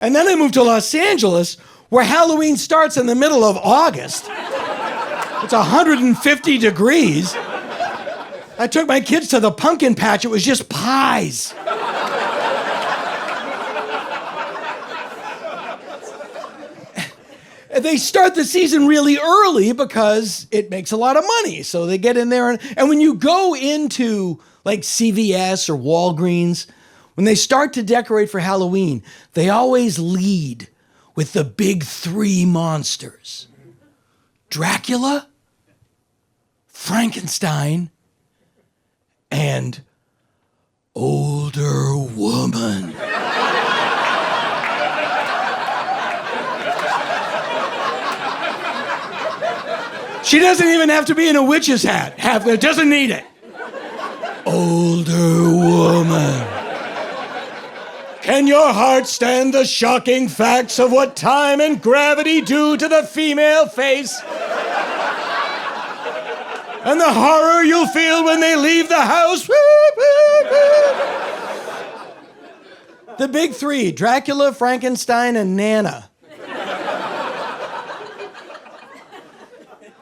And then I moved to Los Angeles, where Halloween starts in the middle of August. It's 150 degrees. I took my kids to the pumpkin patch. It was just pies. They start the season really early because it makes a lot of money. So they get in there. And when you go into like CVS or Walgreens, when they start to decorate for Halloween, they always lead with the big three monsters: Dracula, Frankenstein, and older woman. She doesn't even have to be in a witch's hat. Doesn't need it. Older woman. Can your heart stand the shocking facts of what time and gravity do to the female face? And the horror you'll feel when they leave the house? The big three: Dracula, Frankenstein, and Nana.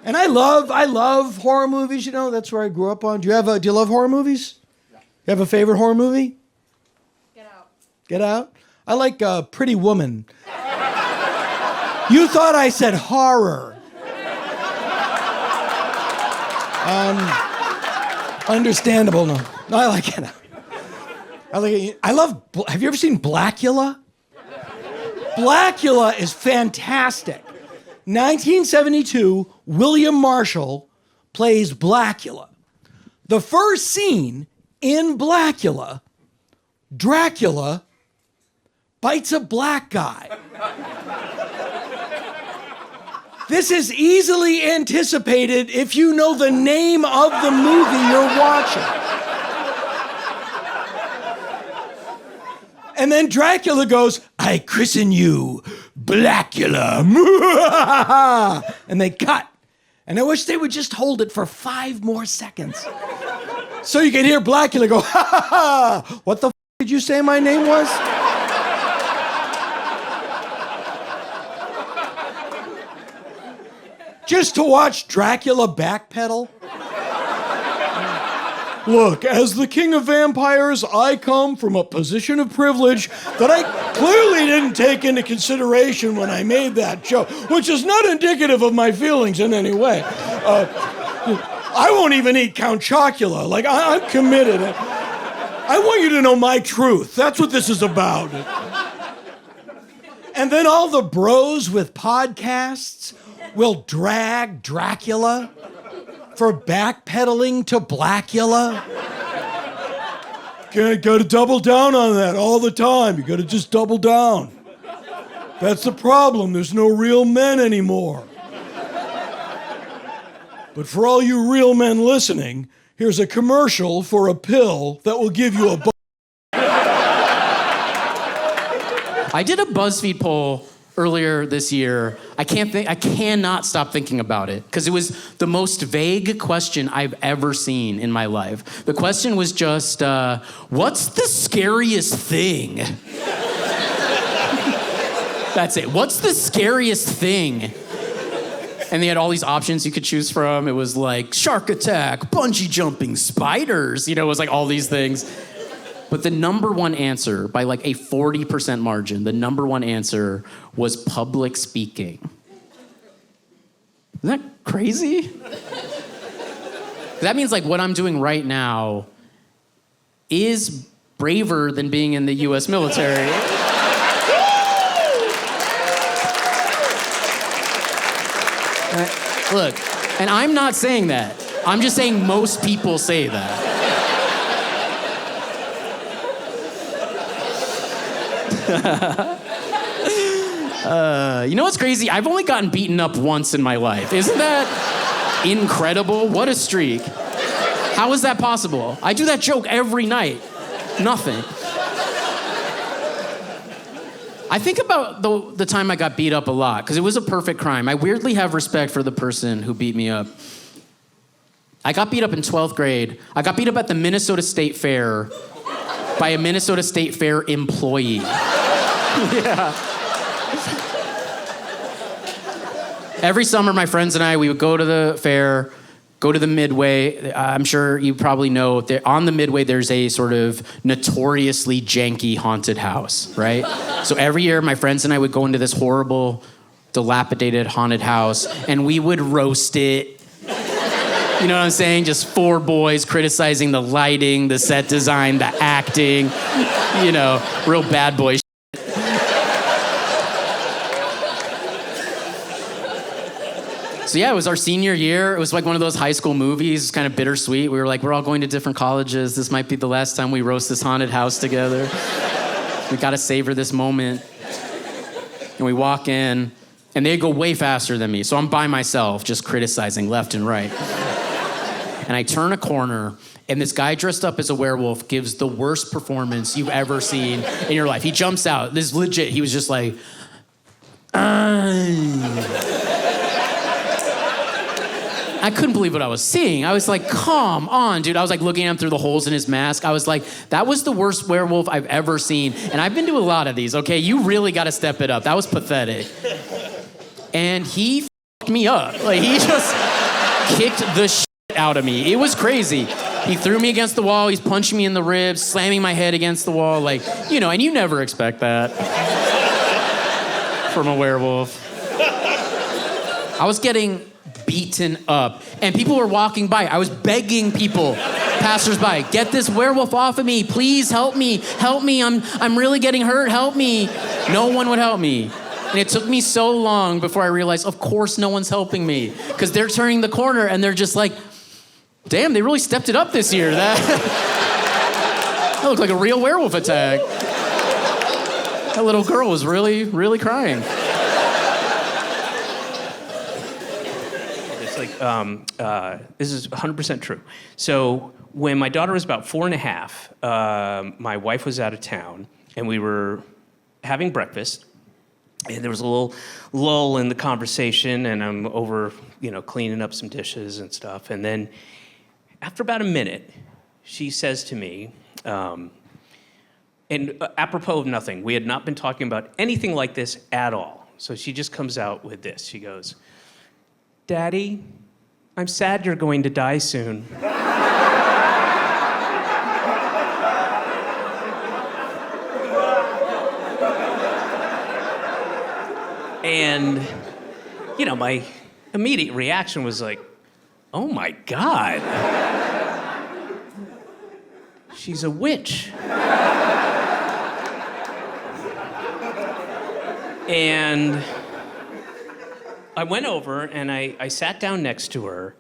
And I love horror movies, you know, that's where I grew up on. Do you love horror movies? Yeah. You have a favorite horror movie? Get Out. Get Out? I like Pretty Woman. You thought I said horror. Understandable, no. No, I like Get Out. Have you ever seen Blackula? Blackula is fantastic. 1972, William Marshall plays Blackula. The first scene in Blackula, Dracula bites a black guy. This is easily anticipated if you know the name of the movie you're watching. And then Dracula goes, "I christen you Blackula." And they cut. And I wish they would just hold it for 5 more seconds. So you can hear Blackula go, "Ha ha ha! What the f*** did you say my name was?" Just to watch Dracula backpedal. "Look, as the king of vampires, I come from a position of privilege that I clearly didn't take into consideration when I made that joke, which is not indicative of my feelings in any way. I won't even eat Count Chocula. Like, I'm committed. I want you to know my truth. That's what this is about." And then all the bros with podcasts will drag Dracula for backpedaling to Blackula. Gotta double down on that all the time. You gotta just double down. That's the problem. There's no real men anymore. But for all you real men listening, here's a commercial for a pill that will give you a I did a BuzzFeed poll earlier this year. I cannot stop thinking about it because it was the most vague question I've ever seen in my life. The question was just, what's the scariest thing? That's it. What's the scariest thing? And they had all these options you could choose from. It was like shark attack, bungee jumping, spiders. You know, it was like all these things. But the number one answer, by like a 40% margin, the number one answer was public speaking. Isn't that crazy? That means like what I'm doing right now is braver than being in the US military. Look, and I'm not saying that. I'm just saying most people say that. You know what's crazy? I've only gotten beaten up once in my life. Isn't that incredible? What a streak. How is that possible? I do that joke every night. Nothing. I think about the time I got beat up a lot, because it was a perfect crime. I weirdly have respect for the person who beat me up. I got beat up in 12th grade. I got beat up at the Minnesota State Fair by a Minnesota State Fair employee. Yeah. Every summer, my friends and I, we would go to the fair, go to the Midway. I'm sure you probably know, on the Midway, there's a sort of notoriously janky haunted house, right? So every year, my friends and I would go into this horrible, dilapidated haunted house, and we would roast it. You know what I'm saying? Just four boys criticizing the lighting, the set design, the acting, you know, real bad boy shit. So yeah, it was our senior year. It was like one of those high school movies, kind of bittersweet. We were like, we're all going to different colleges. This might be the last time we roast this haunted house together. We gotta savor this moment. And we walk in, and they go way faster than me. So I'm by myself, just criticizing left and right. And I turn a corner, and this guy dressed up as a werewolf gives the worst performance you've ever seen in your life. He jumps out. This is legit. He was just like, I couldn't believe what I was seeing. I was like, come on, dude. I was like looking at him through the holes in his mask. I was like, that was the worst werewolf I've ever seen. And I've been to a lot of these, okay? You really got to step it up. That was pathetic. And he fucked me up. Like, he just kicked the shit out of me. It was crazy. He threw me against the wall. He's punching me in the ribs, slamming my head against the wall. Like, you know, and you never expect that from a werewolf. I was getting beaten up, and people were walking by. I was begging people, passersby, get this werewolf off of me. Please help me. Help me. I'm really getting hurt. Help me. No one would help me. And it took me so long before I realized, of course, no one's helping me, because they're turning the corner and they're just like, damn, they really stepped it up this year. That looked like a real werewolf attack. That little girl was really, really crying. It's like, this is 100% true. So when my daughter was about 4.5, my wife was out of town, and we were having breakfast, and there was a little lull in the conversation, and I'm over, you know, cleaning up some dishes and stuff, and then after about a minute, she says to me, and apropos of nothing, we had not been talking about anything like this at all. So she just comes out with this. She goes, Daddy, I'm sad you're going to die soon. And, you know, my immediate reaction was like, oh my God. She's a witch. And I went over and I sat down next to her,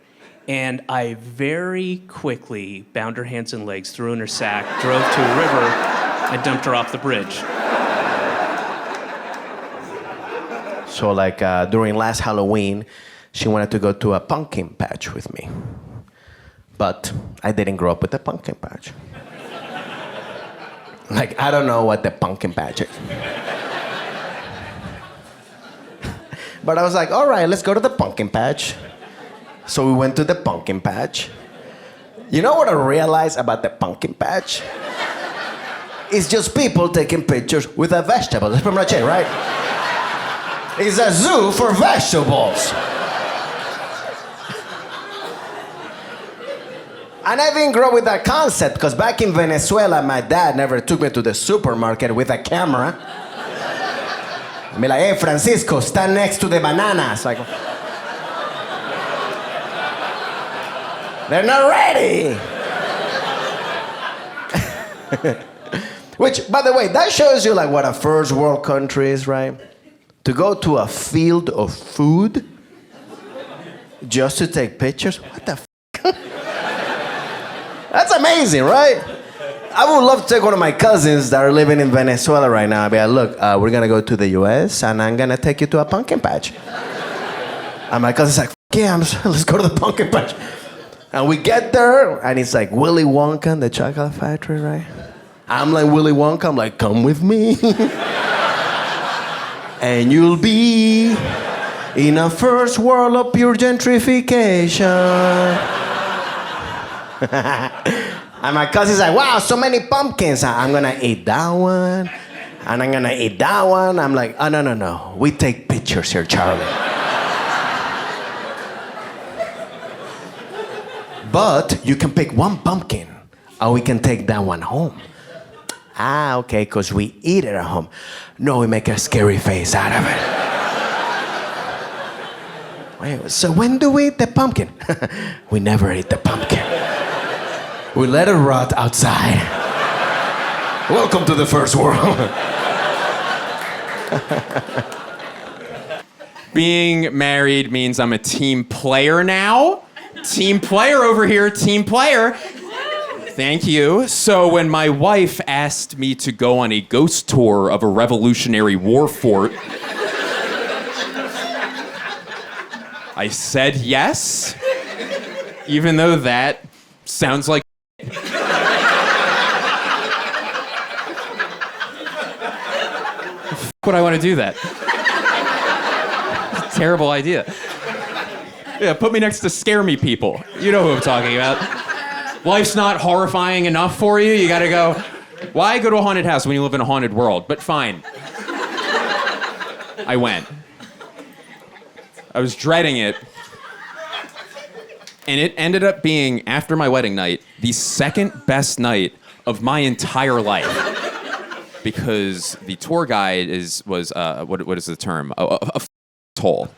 and I very quickly bound her hands and legs, threw her in her sack, drove to a river, and dumped her off the bridge. So like during last Halloween, she wanted to go to a pumpkin patch with me. But I didn't grow up with a pumpkin patch. Like, I don't know what the pumpkin patch is. But I was like, all right, let's go to the pumpkin patch. So we went to the pumpkin patch. You know what I realized about the pumpkin patch? It's just people taking pictures with a vegetable. That's pretty much it, right? It's a zoo for vegetables. And I didn't grow up with that concept, because back in Venezuela, my dad never took me to the supermarket with a camera. I'd be like, hey, Francisco, stand next to the bananas. Like, they're not ready. Which, by the way, that shows you like what a first world country is, right? To go to a field of food just to take pictures? What the f***? That's amazing, right? I would love to take one of my cousins that are living in Venezuela right now. I'd be like, look, we're gonna go to the US and I'm gonna take you to a pumpkin patch. And my cousin's like, yeah, let's go to the pumpkin patch. And we get there, and it's like Willy Wonka and the chocolate factory, right? I'm like Willy Wonka, I'm like, come with me. And you'll be in a first world of pure gentrification. And my cousin's like, wow, so many pumpkins. I'm gonna eat that one, And I'm gonna eat that one. I'm like, oh, no. We take pictures here, Charlie. But you can pick one pumpkin, and we can take that one home. Ah, okay, because we eat it at home. No, we make a scary face out of it. Wait, so when do we eat the pumpkin? We never eat the pumpkin. We let it rot outside. Welcome to the first world. Being married means I'm a team player now. Team player over here, team player. Thank you. So when my wife asked me to go on a ghost tour of a Revolutionary War fort, I said yes, even though that sounds like would I want to do that? It's a terrible idea. Yeah, put me next to scare me people. You know who I'm talking about. Life's not horrifying enough for you. You gotta go, why go to a haunted house when you live in a haunted world? But fine. I went. I was dreading it. And it ended up being, after my wedding night, the second best night of my entire life. Because the tour guide was what is the term? A toll.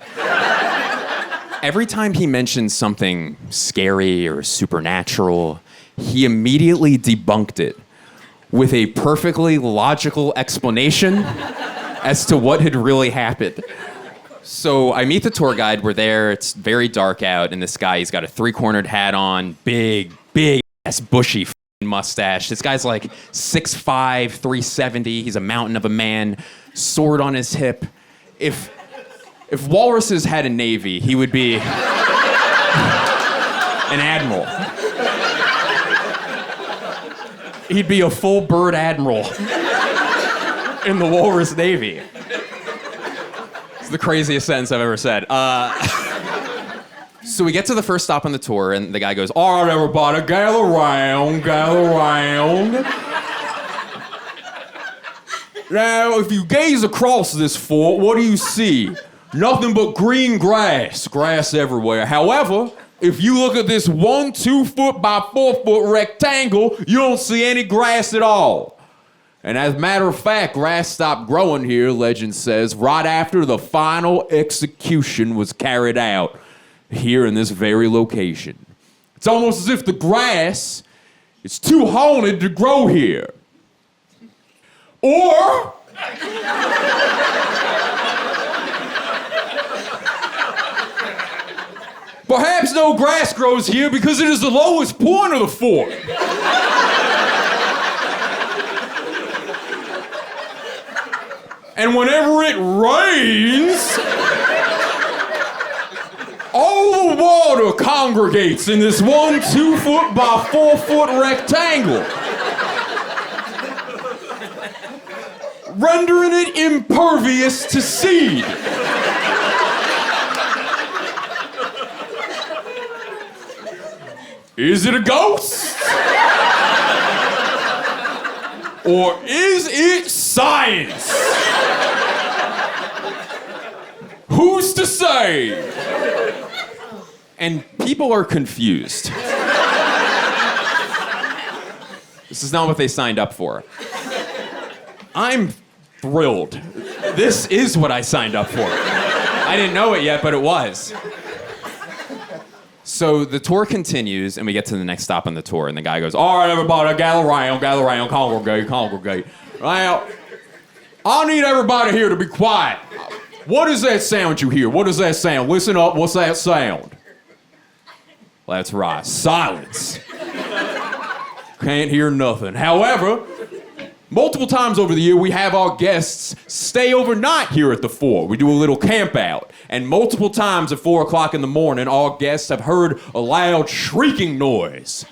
Every time he mentioned something scary or supernatural, he immediately debunked it with a perfectly logical explanation as to what had really happened. So I meet the tour guide, we're there, it's very dark out, and this guy, he's got a three-cornered hat on, big ass bushy mustache. This guy's like 6'5", 370, he's a mountain of a man, sword on his hip. If walruses had a navy, he would be an admiral. He'd be a full bird admiral in the walrus navy. It's the craziest sentence I've ever said. So we get to the first stop on the tour, and the guy goes, all right, everybody, gather round. Now, if you gaze across this fort, what do you see? Nothing but green grass everywhere. However, if you look at this 1 2-foot by 4-foot rectangle, you don't see any grass at all. And as a matter of fact, grass stopped growing here, legend says, right after the final execution was carried out here in this very location. It's almost as if the grass is too haunted to grow here. Or perhaps no grass grows here because it is the lowest point of the fort. And whenever it rains, all the water congregates in this 1 2-foot by 4-foot rectangle, rendering it impervious to seed. Is it a ghost? Or is it science? Who's to say? And people are confused. This is not what they signed up for. I'm thrilled. This is what I signed up for. I didn't know it yet, but it was. So the tour continues, and we get to the next stop on the tour, and the guy goes, all right, everybody, gather around, congregate. Well, I need everybody here to be quiet. What is that sound you hear? What is that sound? Listen up, what's that sound? That's right, silence. Can't hear nothing. However, multiple times over the year, we have our guests stay overnight here at the fort. We do a little camp out. And multiple times at 4 o'clock in the morning, our guests have heard a loud shrieking noise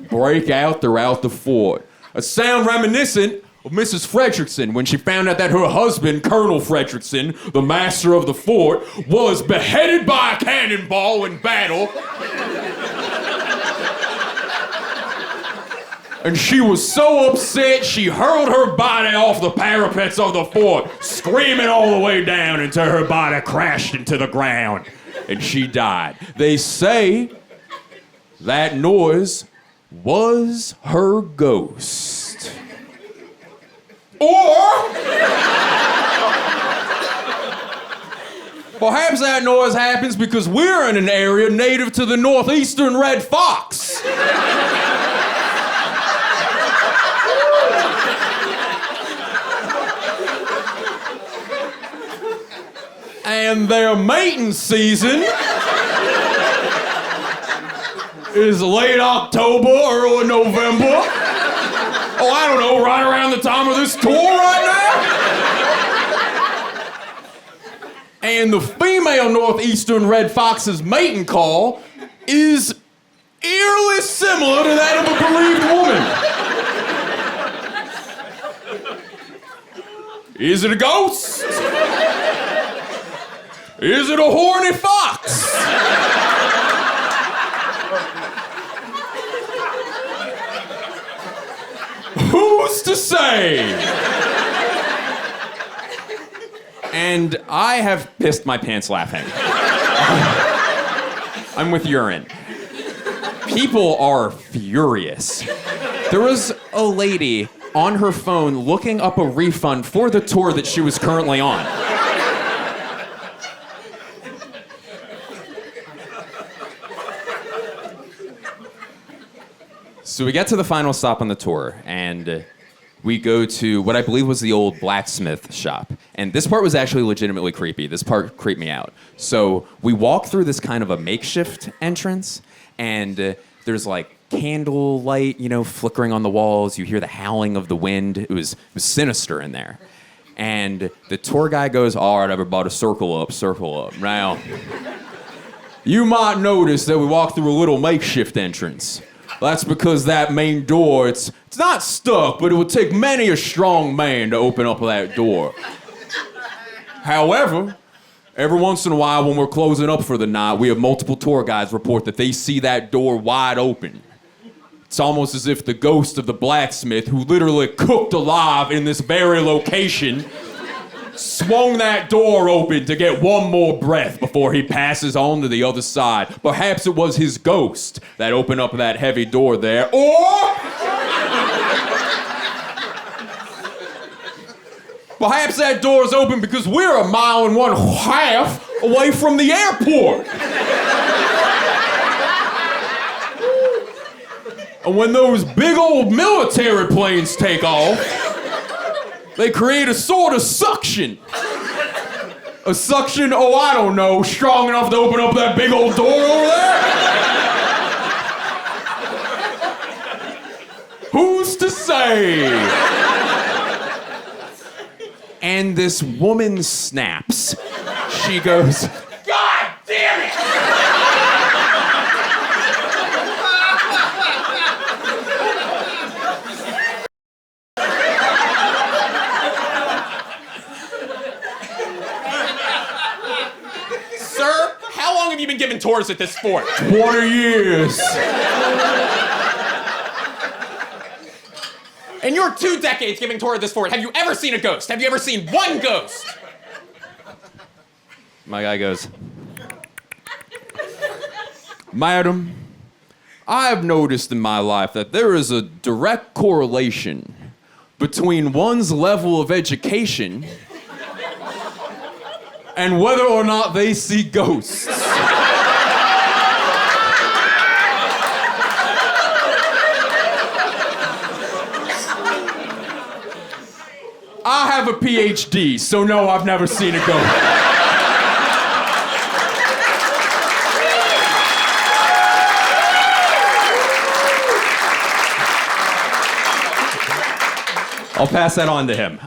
break out throughout the fort. A sound reminiscent of Mrs. Fredrickson when she found out that her husband, Colonel Fredrickson, the master of the fort, was beheaded by a cannonball in battle. And she was so upset, she hurled her body off the parapets of the fort, screaming all the way down until her body crashed into the ground. And she died. They say that noise was her ghost. Or perhaps that noise happens because we're in an area native to the northeastern red fox. And their mating season is late October, early November. Oh, I don't know, right around the time of this tour right now. And the female northeastern red fox's mating call is eerily similar to that of a bereaved woman. Is it a ghost? Is it a horny fox? Who's to say? And I have pissed my pants laughing. I'm with urine. People are furious. There was a lady on her phone looking up a refund for the tour that she was currently on. So we get to the final stop on the tour, and we go to what I believe was the old blacksmith shop. And this part was actually legitimately creepy. This part creeped me out. So we walk through this kind of a makeshift entrance, and there's like candle light, flickering on the walls. You hear the howling of the wind. It was sinister in there. And the tour guy goes, "All right, everybody, circle up. Now, you might notice that we walk through a little makeshift entrance. That's because that main door, it's not stuck, but it would take many a strong man to open up that door. However, every once in a while when we're closing up for the night, we have multiple tour guides report that they see that door wide open. It's almost as if the ghost of the blacksmith, who literally cooked alive in this very location, swung that door open to get one more breath before he passes on to the other side. Perhaps it was his ghost that opened up that heavy door there. Or perhaps that door is open because we're 1.5 miles away from the airport. And when those big old military planes take off, they create a sort of suction. A suction, I don't know, strong enough to open up that big old door over there? Who's to say? And this woman snaps. She goes, "God damn it!" Sir, how long have you been giving tours at this fort? 20 years. In your 2 decades giving tour at this fort, have you ever seen a ghost? Have you ever seen one ghost? My guy goes, "Madam, I have noticed in my life that there is a direct correlation between one's level of education and whether or not they see ghosts." I have a PhD, so no, I've never seen a ghost. I'll pass that on to him.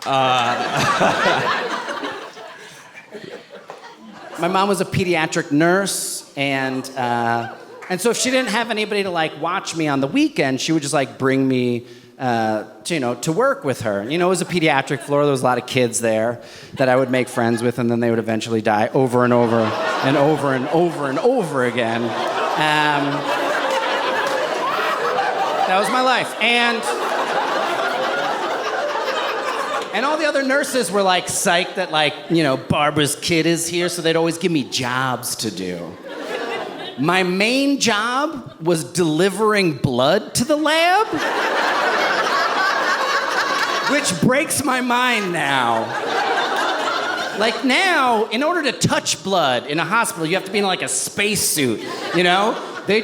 My mom was a pediatric nurse, and so if she didn't have anybody to watch me on the weekend, she would just bring me to work with her. It was a pediatric floor. There was a lot of kids there that I would make friends with, and then they would eventually die over and over and over and over and over again. That was my life. And all the other nurses were like psyched that like, you know, Barbara's kid is here, so they'd always give me jobs to do. My main job was delivering blood to the lab, which breaks my mind now. Like now, in order to touch blood in a hospital, you have to be in like a spacesuit, you know? I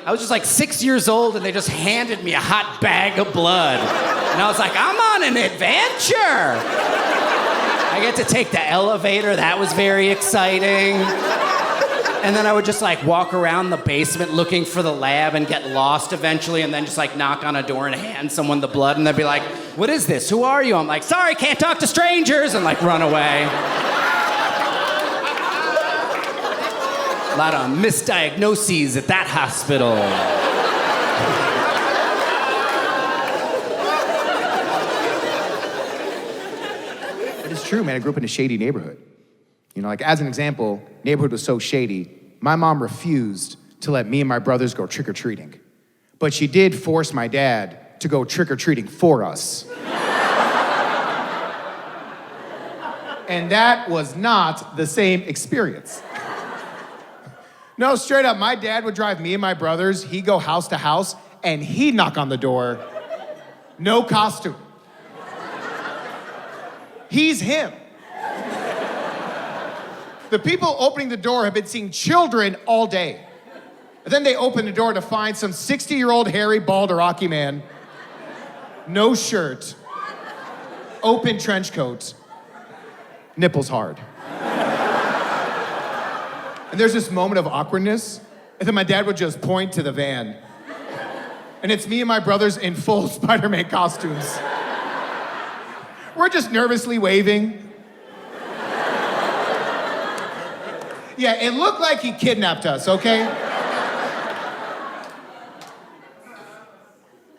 was just like 6 years old and they just handed me a hot bag of blood. And I was like, I'm on an adventure. I get to take the elevator, that was very exciting. And then I would just like walk around the basement looking for the lab and get lost eventually and then just like knock on a door and hand someone the blood and they'd be like, what is this? Who are you? I'm like, sorry, can't talk to strangers, and like run away. A lot of misdiagnoses at that hospital. It is true, man. I grew up in a shady neighborhood. You know, like as an example, neighborhood was so shady, my mom refused to let me and my brothers go trick-or-treating. But she did force my dad to go trick-or-treating for us. And that was not the same experience. No, straight up, my dad would drive me and my brothers, he'd go house to house, and he'd knock on the door. No costume. He's him. The people opening the door have been seeing children all day. And then they open the door to find some 60-year-old hairy, bald Iraqi man, no shirt, open trench coat, nipples hard. And there's this moment of awkwardness, and then my dad would just point to the van. And it's me and my brothers in full Spider-Man costumes. We're just nervously waving. Yeah, it looked like he kidnapped us, okay?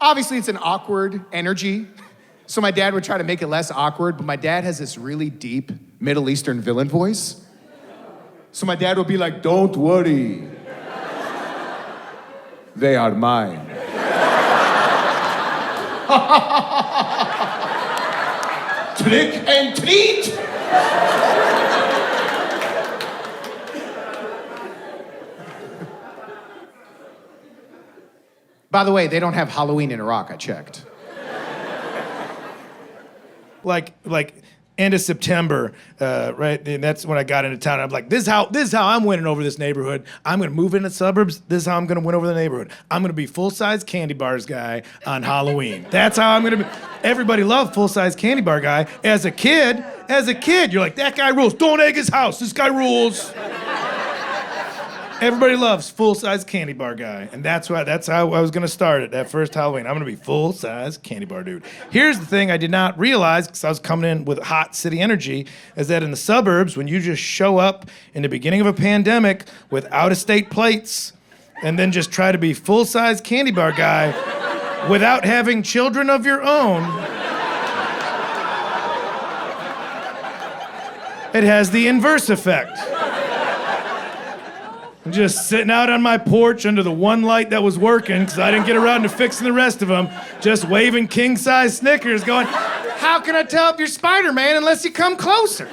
Obviously, it's an awkward energy, so my dad would try to make it less awkward, but my dad has this really deep Middle Eastern villain voice. So my dad would be like, don't worry. They are mine. Trick and treat! By the way, they don't have Halloween in Iraq, I checked. Like end of September, right? And that's when I got into town. I'm like, this is how I'm winning over this neighborhood. I'm gonna move in the suburbs. This is how I'm gonna win over the neighborhood. I'm gonna be full-size candy bars guy on Halloween. That's how I'm gonna be. Everybody loved full-size candy bar guy. As a kid, you're like, that guy rules. Don't egg his house. This guy rules. Everybody loves full-size candy bar guy, and that's how I was gonna start it that first Halloween. I'm gonna be full-size candy bar dude. Here's the thing I did not realize, because I was coming in with hot city energy, is that in the suburbs, when you just show up in the beginning of a pandemic with out-of-state plates, and then just try to be full-size candy bar guy without having children of your own, it has the inverse effect. I'm just sitting out on my porch under the one light that was working because I didn't get around to fixing the rest of them, just waving king-size Snickers going, how can I tell if you're Spider-Man unless you come closer?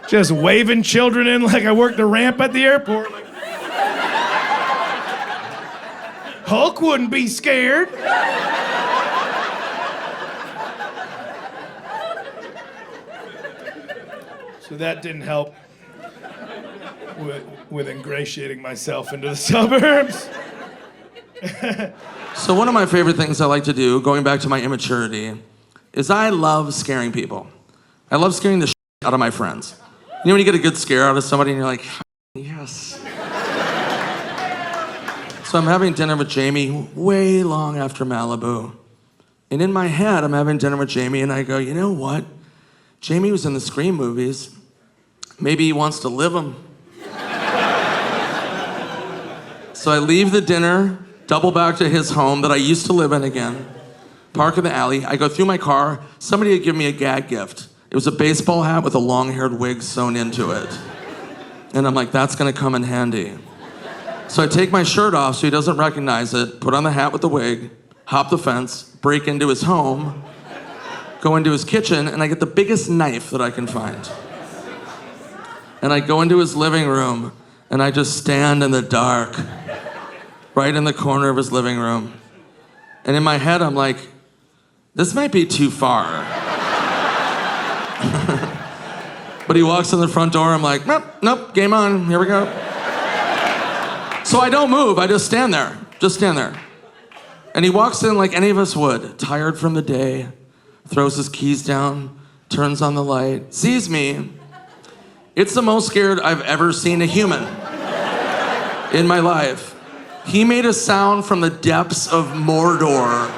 Just waving children in like I worked the ramp at the airport. Like, Hulk wouldn't be scared. So that didn't help with ingratiating myself into the suburbs. So one of my favorite things I like to do, going back to my immaturity, is I love scaring people. I love scaring the shit out of my friends. You know when you get a good scare out of somebody and you're like, yes. So I'm having dinner with Jamie way long after Malibu. And in my head, I'm having dinner with Jamie and I go, you know what? Jamie was in the Scream movies. Maybe he wants to live them. So I leave the dinner, double back to his home that I used to live in again, park in the alley. I go through my car. Somebody had given me a gag gift. It was a baseball hat with a long-haired wig sewn into it. And I'm like, that's gonna come in handy. So I take my shirt off so he doesn't recognize it, put on the hat with the wig, hop the fence, break into his home, go into his kitchen, and I get the biggest knife that I can find. And I go into his living room, and I just stand in the dark, right in the corner of his living room. And in my head, I'm like, this might be too far. But he walks in the front door, I'm like, nope, game on, here we go. So I don't move, I just stand there. And he walks in like any of us would, tired from the day, throws his keys down, turns on the light, sees me. It's the most scared I've ever seen a human in my life. He made a sound from the depths of Mordor.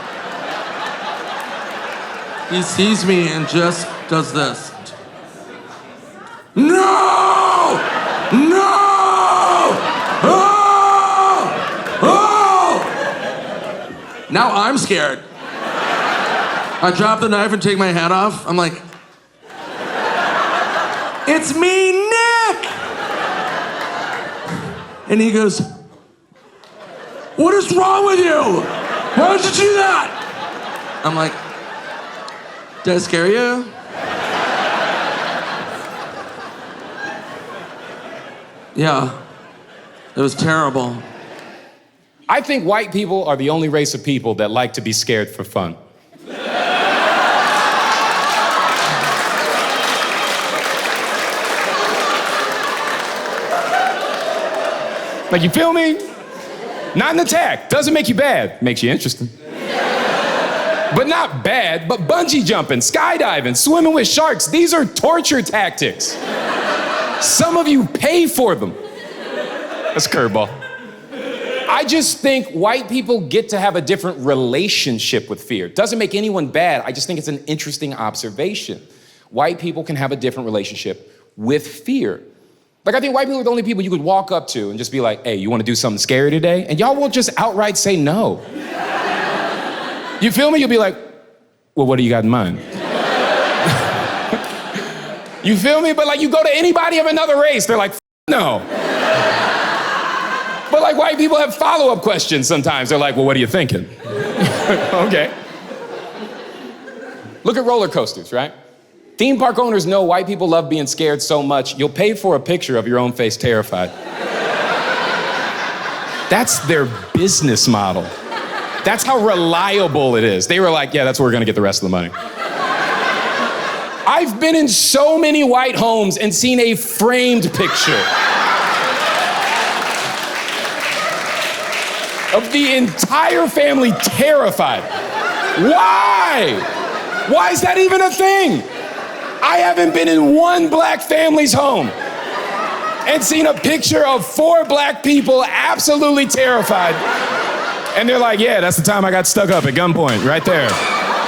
He sees me and just does this. No! No! Oh! Oh! Now I'm scared. I drop the knife and take my hat off. I'm like, it's me, Nick! And he goes, what is wrong with you? Why did you do that? I'm like, did I scare you? Yeah, it was terrible. I think white people are the only race of people that like to be scared for fun. Like, you feel me? Not an attack. Doesn't make you bad. Makes you interesting. But not bad, but bungee jumping, skydiving, swimming with sharks, these are torture tactics. Some of you pay for them. That's a curveball. I just think white people get to have a different relationship with fear. Doesn't make anyone bad. I just think it's an interesting observation. White people can have a different relationship with fear. Like, I think white people are the only people you could walk up to and just be like, hey, you want to do something scary today? And y'all will just outright say no. You feel me? You'll be like, well, what do you got in mind? You feel me? But like, you go to anybody of another race, they're like, no. But like, white people have follow-up questions sometimes. They're like, well, what are you thinking? Okay. Look at roller coasters, right? Theme park owners know white people love being scared so much, you'll pay for a picture of your own face terrified. That's their business model. That's how reliable it is. They were like, yeah, that's where we're gonna get the rest of the money. I've been in so many white homes and seen a framed picture of the entire family terrified. Why? Why is that even a thing? I haven't been in one black family's home and seen a picture of 4 black people absolutely terrified. And they're like, yeah, that's the time I got stuck up at gunpoint, right there.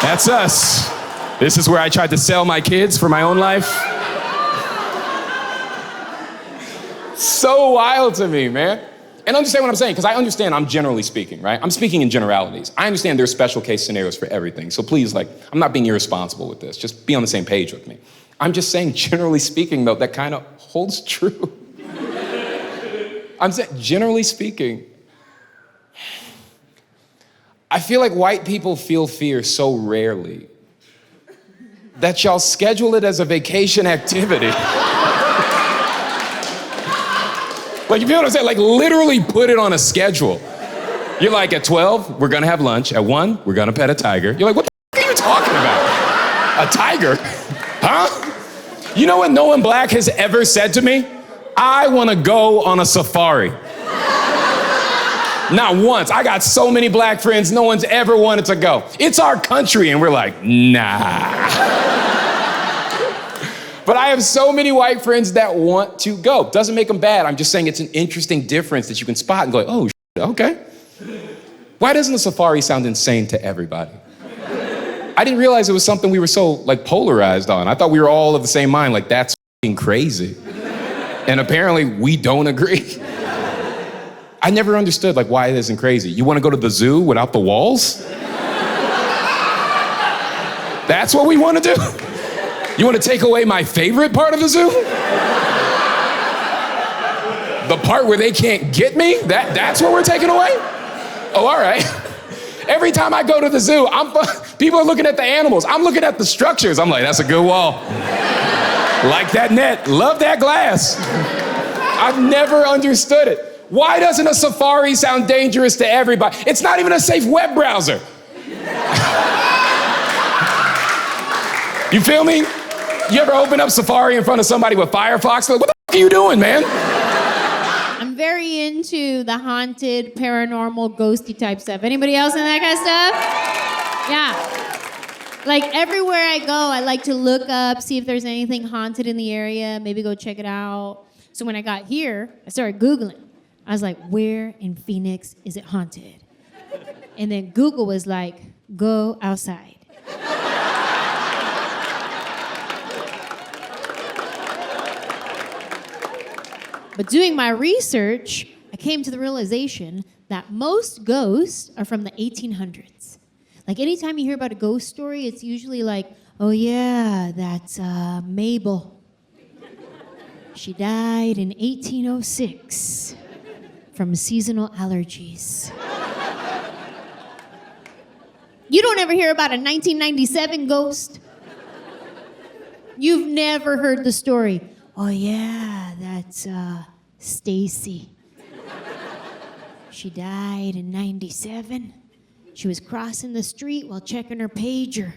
That's us. This is where I tried to sell my kids for my own life. So wild to me, man. And understand what I'm saying, because I understand I'm generally speaking, right? I'm speaking in generalities. I understand there's special case scenarios for everything. So please, like, I'm not being irresponsible with this. Just be on the same page with me. I'm just saying, generally speaking, though, that kind of holds true. I'm saying, generally speaking, I feel like white people feel fear so rarely that y'all schedule it as a vacation activity. Like, you feel what I'm saying? Like, literally put it on a schedule. You're like, at 12, we're gonna have lunch. At 1, we're gonna pet a tiger. You're like, what the f are you talking about? A tiger? Huh? You know what no one black has ever said to me? I wanna go on a safari. Not once. I got so many black friends, no one's ever wanted to go. It's our country, and we're like, nah. But I have so many white friends that want to go. Doesn't make them bad. I'm just saying it's an interesting difference that you can spot and go, oh, okay. Why doesn't a safari sound insane to everybody? I didn't realize it was something we were so like polarized on. I thought we were all of the same mind, like that's f***ing crazy. And apparently we don't agree. I never understood like why it isn't crazy. You want to go to the zoo without the walls? That's what we want to do? You want to take away my favorite part of the zoo? The part where they can't get me? That's what we're taking away? Oh, all right. Every time I go to the zoo, people are looking at the animals. I'm looking at the structures. I'm like, that's a good wall. Like that net. Love that glass. I've never understood it. Why doesn't a Safari sound dangerous to everybody? It's not even a safe web browser. You feel me? You ever open up Safari in front of somebody with Firefox? Like, what the f*** are you doing, man? I'm very into the haunted, paranormal, ghosty type stuff. Anybody else in that kind of stuff? Yeah. Like everywhere I go, I like to look up, see if there's anything haunted in the area, maybe go check it out. So when I got here, I started Googling. I was like, where in Phoenix is it haunted? And then Google was like, go outside. But doing my research, I came to the realization that most ghosts are from the 1800s. Like anytime you hear about a ghost story, it's usually like, oh yeah, that's Mabel. She died in 1806 from seasonal allergies. You don't ever hear about a 1997 ghost? You've never heard the story. Oh yeah, that's Stacy. She died in 97. She was crossing the street while checking her pager.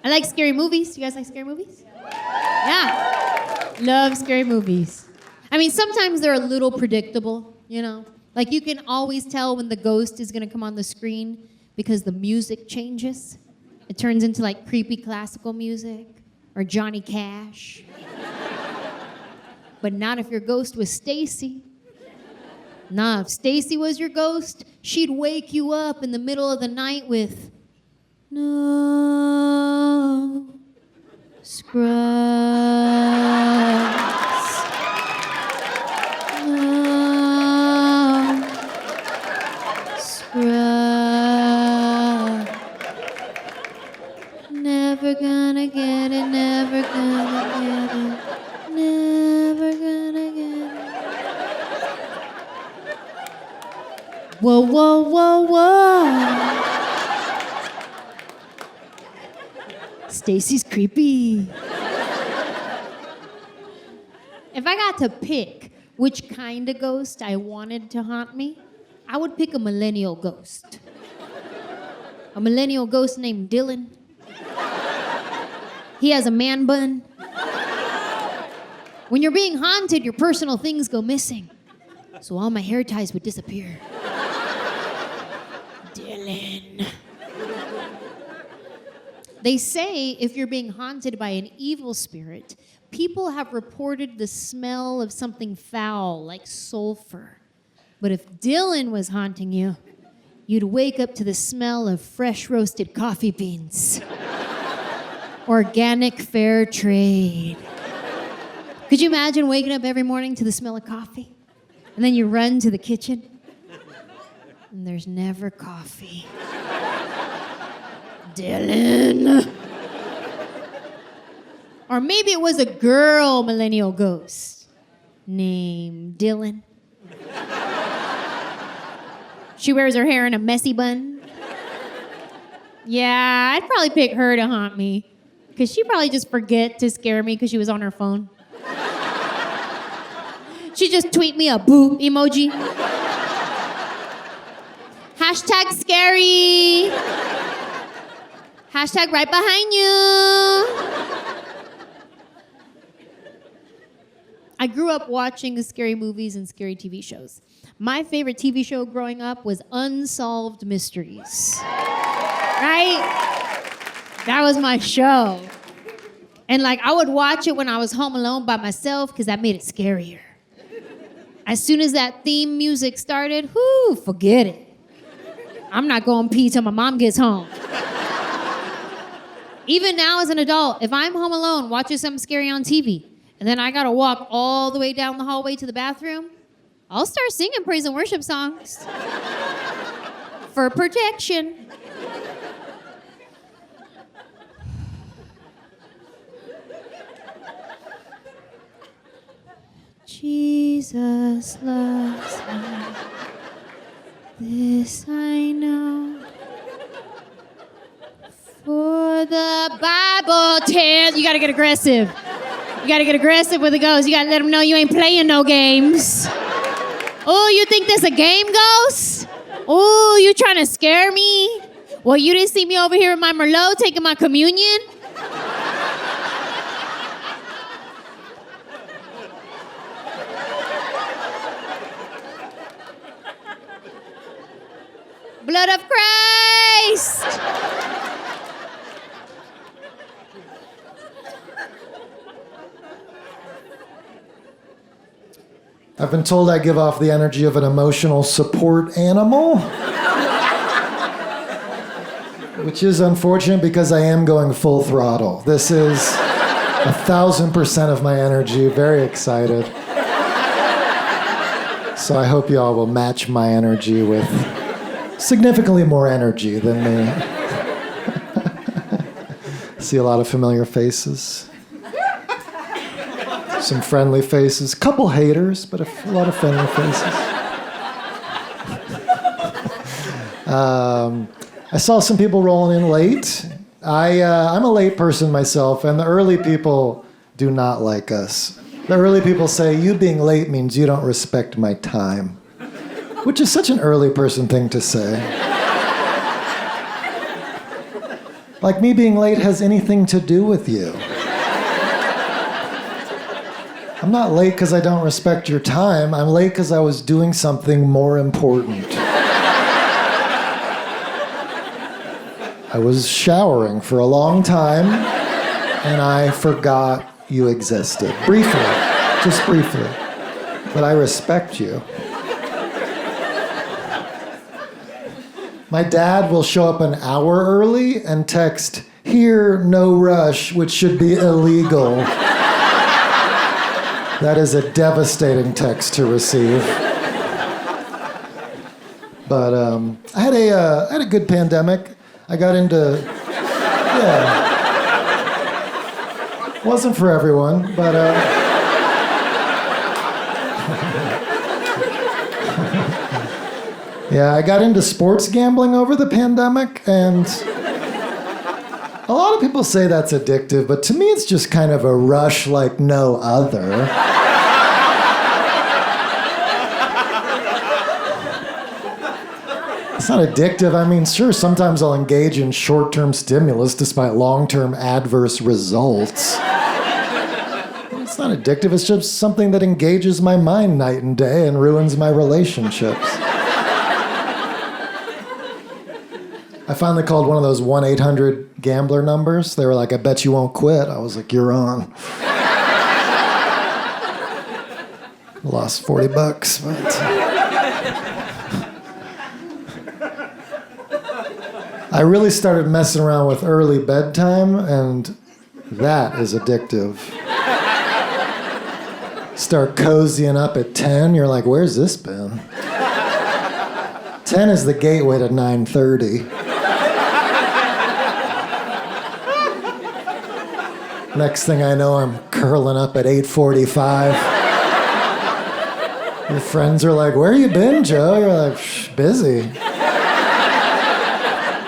I like scary movies. You guys like scary movies? Yeah. Love scary movies. I mean, sometimes they're a little predictable, you know? Like you can always tell when the ghost is gonna come on the screen because the music changes. It turns into like creepy classical music or Johnny Cash. But not if your ghost was Stacy. Nah, if Stacy was your ghost, she'd wake you up in the middle of the night with no scrubs. No scrubs. Never gonna get it, never gonna get it, never gonna get it. Whoa, whoa, whoa, whoa. Stacy's creepy. If I got to pick which kind of ghost I wanted to haunt me, I would pick a millennial ghost. A millennial ghost named Dylan. He has a man bun. When you're being haunted, your personal things go missing. So all my hair ties would disappear. Dylan. They say if you're being haunted by an evil spirit, people have reported the smell of something foul, like sulfur. But if Dylan was haunting you, you'd wake up to the smell of fresh roasted coffee beans. Organic fair trade. Could you imagine waking up every morning to the smell of coffee? And then you run to the kitchen, and there's never coffee. Dylan. Or maybe it was a girl millennial ghost named Dylan. She wears her hair in a messy bun. Yeah, I'd probably pick her to haunt me. Because she'd probably just forget to scare me because she was on her phone. She'd just tweet me a boo emoji. Hashtag scary. Hashtag right behind you. I grew up watching scary movies and scary TV shows. My favorite TV show growing up was Unsolved Mysteries. Right? That was my show. And like I would watch it when I was home alone by myself because that made it scarier. As soon as that theme music started, whoo, forget it. I'm not going pee till my mom gets home. Even now as an adult, if I'm home alone watching something scary on TV, and then I gotta walk all the way down the hallway to the bathroom, I'll start singing praise and worship songs. for protection. Jesus loves me. This I know. For the Bible tells. You gotta get aggressive. You gotta get aggressive with the ghost. You gotta let them know you ain't playing no games. Oh, you think this a game, ghost? Oh, you trying to scare me? Well, you didn't see me over here with my Merlot taking my communion? Blood of Christ! I've been told I give off the energy of an emotional support animal. Which is unfortunate because I am going full throttle. This is 1,000% of my energy, very excited. So I hope you all will match my energy with significantly more energy than me. See a lot of familiar faces. Some friendly faces. Couple haters, but a lot of friendly faces. I saw some people rolling in late. I'm a late person myself, and the early people do not like us. The early people say, you being late means you don't respect my time. Which is such an early person thing to say. Like me being late has anything to do with you. I'm not late because I don't respect your time. I'm late because I was doing something more important. I was showering for a long time, and I forgot you existed. Briefly, just briefly. But I respect you. My dad will show up an hour early and text, "Here, no rush," which should be illegal. That is a devastating text to receive. But I had a good pandemic. I got into, wasn't for everyone, but yeah, I got into sports gambling over the pandemic, and a lot of people say that's addictive, but to me it's just kind of a rush like no other. It's not addictive. I mean, sure, sometimes I'll engage in short-term stimulus despite long-term adverse results. It's not addictive. It's just something that engages my mind night and day and ruins my relationships. I finally called one of those 1-800 gambler numbers. They were like, "I bet you won't quit." I was like, "You're on." Lost $40, but I really started messing around with early bedtime, and that is addictive. Start cozying up at 10, you're like, where's this been? 10 is the gateway to 9:30. Next thing I know, I'm curling up at 8:45. Your friends are like, where you been, Joe? You're like, busy.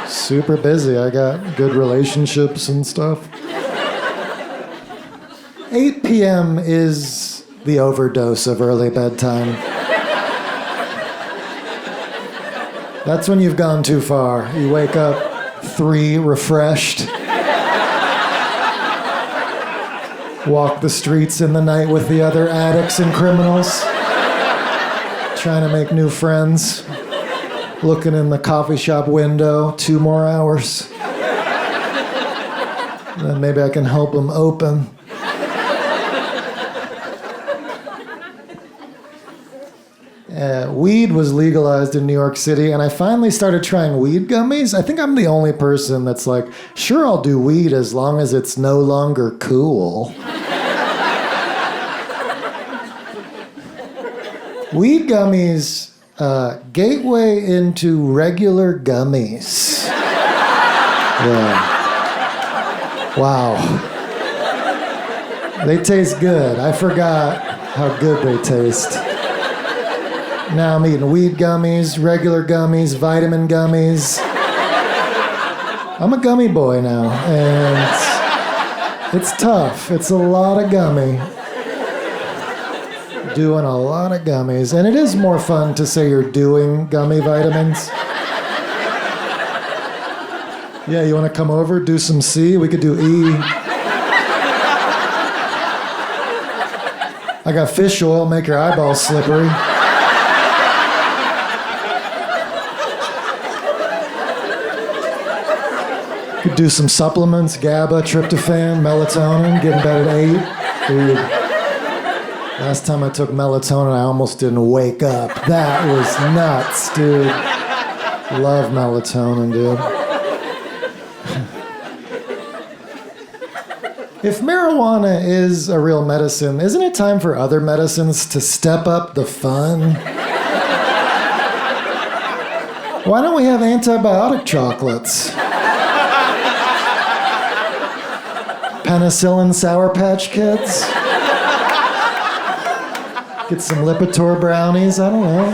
Super busy. I got good relationships and stuff. 8 p.m. is the overdose of early bedtime. That's when you've gone too far. You wake up 3 refreshed. Walk the streets in the night with the other addicts and criminals. Trying to make new friends. Looking in the coffee shop window, 2 more hours. Then maybe I can help them open. Weed was legalized in New York City, and I finally started trying weed gummies. I think I'm the only person that's like, sure, I'll do weed as long as it's no longer cool. Weed gummies gateway into regular gummies. Yeah. Wow. They taste good. I forgot how good they taste. Now I'm eating weed gummies, regular gummies, vitamin gummies. I'm a gummy boy now, and it's tough. It's a lot of gummy. Doing a lot of gummies. And it is more fun to say you're doing gummy vitamins. Yeah, you want to come over, do some C? We could do E. I got fish oil, make your eyeballs slippery. Could do some supplements, GABA, tryptophan, melatonin, get in bed at 8. Dude, last time I took melatonin, I almost didn't wake up. That was nuts, dude. Love melatonin, dude. If marijuana is a real medicine, isn't it time for other medicines to step up the fun? Why don't we have antibiotic chocolates? Penicillin Sour Patch Kids? Get some Lipitor brownies, I don't know.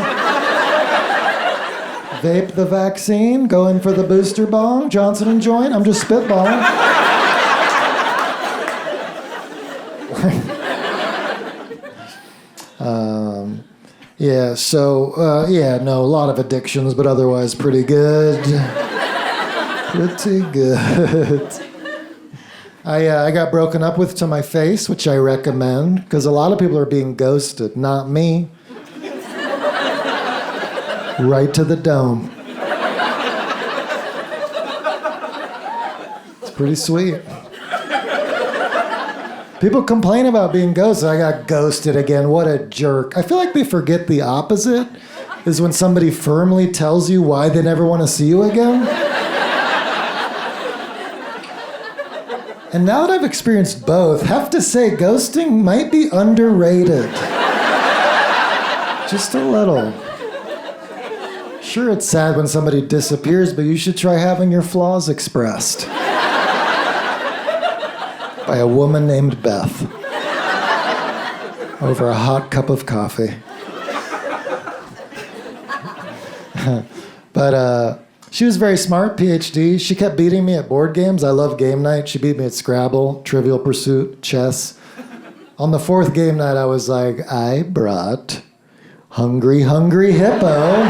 Vape the vaccine, go in for the booster bong, Johnson & Joint, I'm just spitballing. A lot of addictions, but otherwise pretty good. Pretty good. I got broken up with to my face, which I recommend, because a lot of people are being ghosted, not me. Right to the dome. It's pretty sweet. People complain about being ghosted. I got ghosted again. What a jerk. I feel like they forget the opposite is when somebody firmly tells you why they never want to see you again. And now that I've experienced both, have to say ghosting might be underrated. Just a little. Sure, it's sad when somebody disappears, but you should try having your flaws expressed. By a woman named Beth. Over a hot cup of coffee. But she was very smart, PhD. She kept beating me at board games. I love game night. She beat me at Scrabble, Trivial Pursuit, chess. On the 4th game night, I was like, I brought Hungry, Hungry Hippo.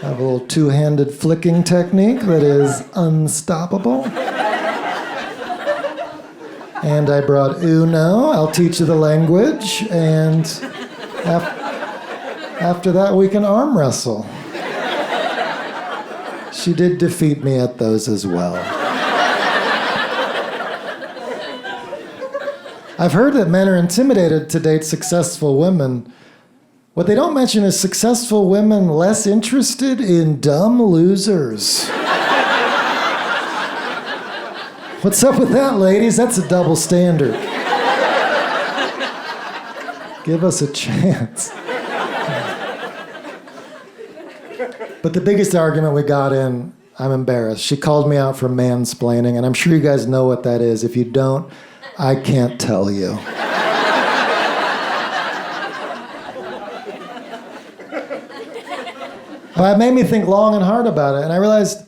I have a little two-handed flicking technique that is unstoppable. And I brought Uno. I'll teach you the language. And after that, we can arm wrestle. She did defeat me at those as well. I've heard that men are intimidated to date successful women. What they don't mention is successful women less interested in dumb losers. What's up with that, ladies? That's a double standard. Give us a chance. But the biggest argument we got in, I'm embarrassed. She called me out for mansplaining, and I'm sure you guys know what that is. If you don't, I can't tell you. But it made me think long and hard about it, and I realized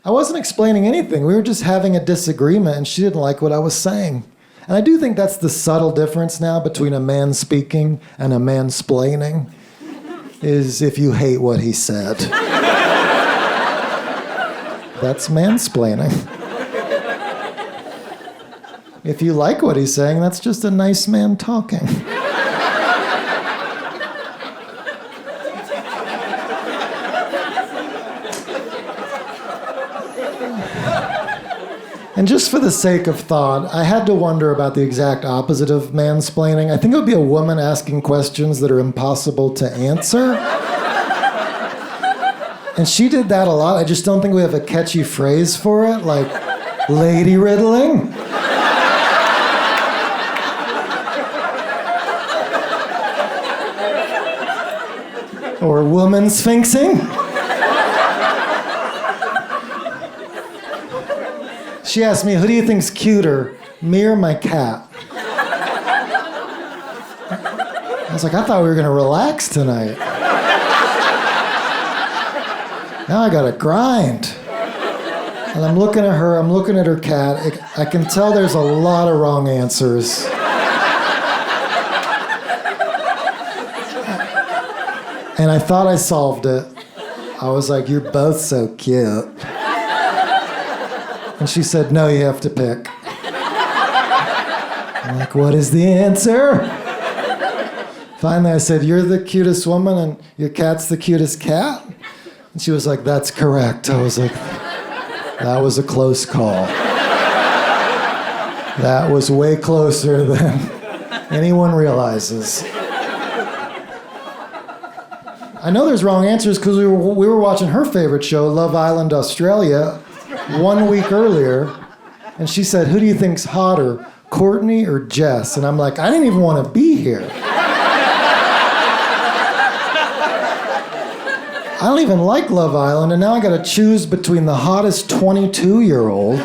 I wasn't explaining anything. We were just having a disagreement, and she didn't like what I was saying. And I do think that's the subtle difference now between a man speaking and a mansplaining, is if you hate what he said. That's mansplaining. If you like what he's saying, that's just a nice man talking. And just for the sake of thought, I had to wonder about the exact opposite of mansplaining. I think it would be a woman asking questions that are impossible to answer. And she did that a lot. I just don't think we have a catchy phrase for it, like lady riddling. Or woman sphinxing? She asked me, who do you think's cuter, me or my cat? I was like, I thought we were gonna relax tonight. Now I gotta grind. And I'm looking at her, I'm looking at her cat. I can tell there's a lot of wrong answers. And I thought I solved it. I was like, you're both so cute. And she said, no, you have to pick. I'm like, what is the answer? Finally, I said, you're the cutest woman and your cat's the cutest cat? And she was like, that's correct. I was like, that was a close call. That was way closer than anyone realizes. I know there's wrong answers because we were watching her favorite show, Love Island Australia, 1 week earlier. And she said, who do you think's hotter, Courtney or Jess? And I'm like, I didn't even want to be here. I don't even like Love Island, and now I gotta choose between the hottest 22-year-old.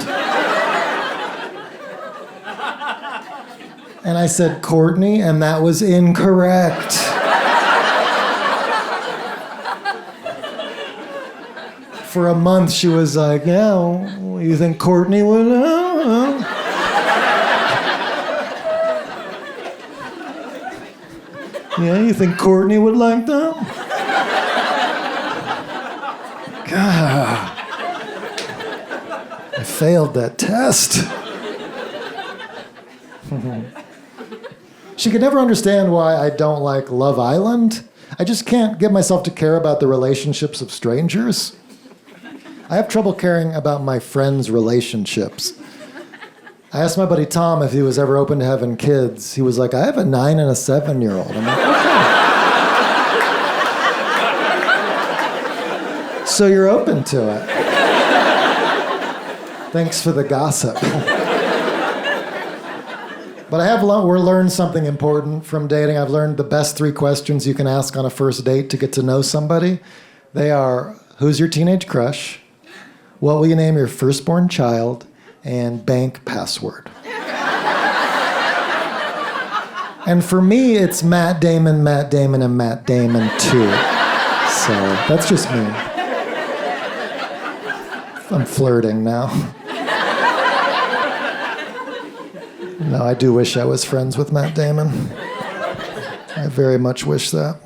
And I said Courtney, and that was incorrect. For a month, she was like, yeah, well, you think Courtney would? Yeah, you think Courtney would like that? God, I failed that test. She could never understand why I don't like Love Island. I just can't get myself to care about the relationships of strangers. I have trouble caring about my friends' relationships. I asked my buddy Tom if he was ever open to having kids. He was like, I have a 9 and a 7-year-old. I'm like, okay. So you're open to it. Thanks for the gossip. But I have learned something important from dating. I've learned the best 3 questions you can ask on a first date to get to know somebody. They are, who's your teenage crush? What will you name your firstborn child? And bank password. And for me, it's Matt Damon, and Matt Damon too. So that's just me. I'm flirting now. No, I do wish I was friends with Matt Damon. I very much wish that.